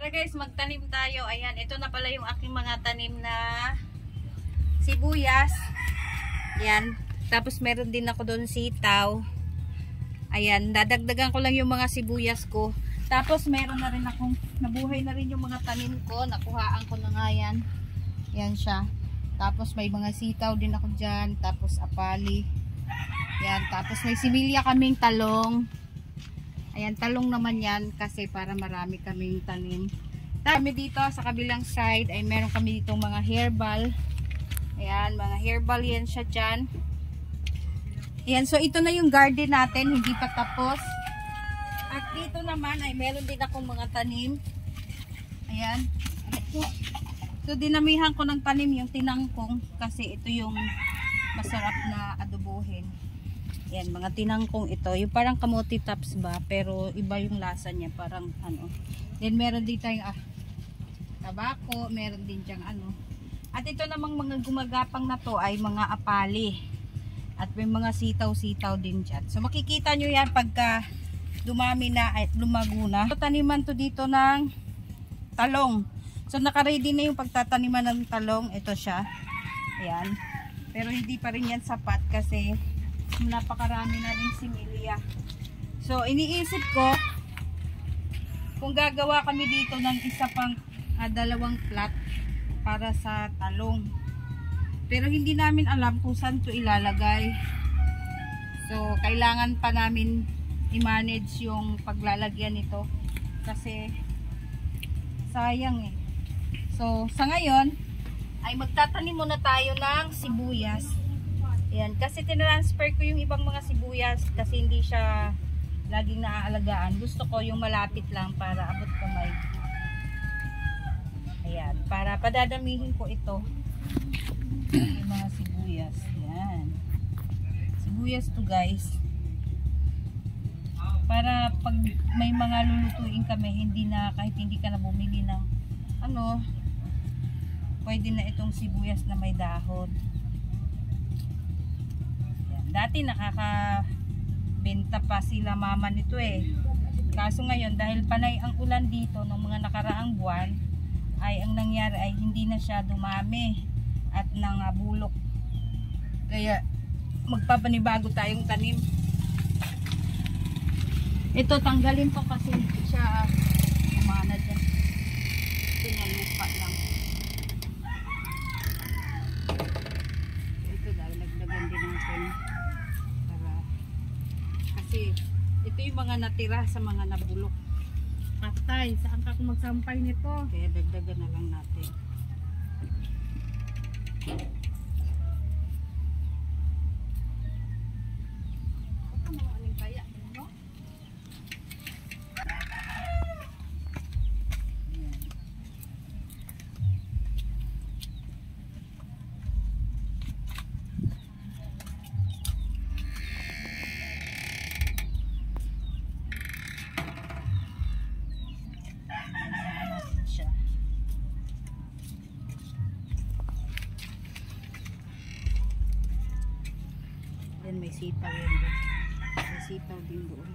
Tara guys, magtanim tayo. Ayan, ito na pala yung aking mga tanim na sibuyas. Ayan. Tapos meron din ako doon sitaw. Ayan, dadagdagan ko lang yung mga sibuyas ko. Tapos meron na rin akong, nabuhay na rin yung mga tanim ko. Nakuhaan ko na nga yan. Ayan siya. Tapos may mga sitaw din ako dyan. Tapos apali. Ayan, tapos may similya kaming talong. Ayan, talong naman yan kasi para marami kaming tanim. Kami dito sa kabilang side ay meron kami dito mga herbal. Ayan, mga herbal yan siya dyan. Ayan, so ito na yung garden natin, hindi pa tapos. At dito naman ay meron din akong mga tanim. Ayan. So dinamihan ko ng tanim yung tinangkong kasi ito yung masarap na adobohin. Ayan, mga tinangkong ito. Yung parang kamote tops ba, pero iba yung lasa niya, parang ano. Then meron din tayong tabako, meron din diyang ano. At ito namang mga gumagapang na to ay mga apali. At may mga sitaw-sitaw din dyan. So makikita nyo yan pagka dumami na at lumago na. So, taniman to dito ng talong. So naka-ready na yung pagtataniman ng talong. Ito siya. Ayan. Pero hindi pa rin yan sapat kasi napakarami na rin similya. So iniisip ko kung gagawa kami dito ng isa pang dalawang plat para sa talong. Pero hindi namin alam kung saan to ilalagay. So kailangan pa namin i-manage yung paglalagyan nito kasi sayang eh. So sa ngayon ay magtatanim muna tayo ng sibuyas. Ayan, kasi tinransfer ko yung ibang mga sibuyas kasi hindi siya laging naaalagaan. Gusto ko yung malapit lang para abot kamay. Ayan, para padadamihin ko ito. Yung mga sibuyas. Ayan. Sibuyas to guys. Para pag may mga lulutuin kami, hindi na, kahit hindi ka na bumili ng ano, pwede na itong sibuyas na may dahon. Ayan. Dati nakakabenta pa sila mama nito eh. Kaso ngayon, dahil panay ang ulan dito ng mga nakaraang buwan, ay ang nangyari ay hindi na siya dumami at nangabulok. Kaya magpapanibago tayong tanim. Ito tanggalin ko kasi hindi siya umana dyan. Ito nga lupa lang. Ito dahil nagdagan din natin para kasi ito yung mga natira sa mga nabulok. Patay, saan ka kung magsampay nito? Kaya dagdagan na lang natin. May sitaw yun doon. May sitaw din doon.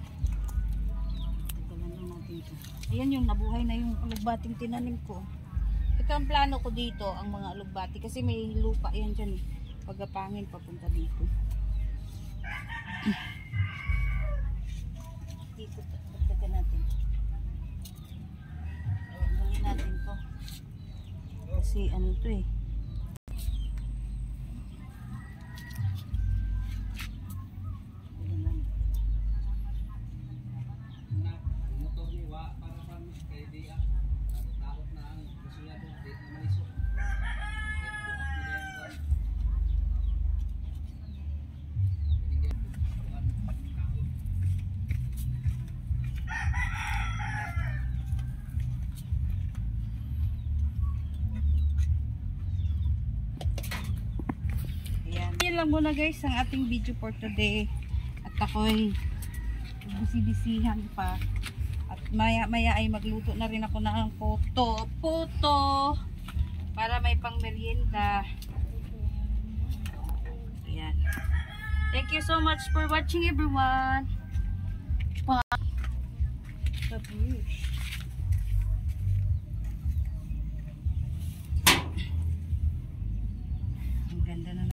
Tagalan lang natin ito. Ayan yung nabuhay na yung alugbating tinanim ko. Ito ang plano ko dito, ang mga alugbati. Kasi may lupa yan dyan. Pagapangin papunta dito. Dito, pagdagan natin. Gawin natin to. Kasi ano to eh. Yan lang muna guys ang ating video for today. At ako'y busy-bisihan pa. At maya-maya ay magluto na rin ako ng puto para may pang merienda. Ayan. Thank you so much for watching everyone. Bye. ganda na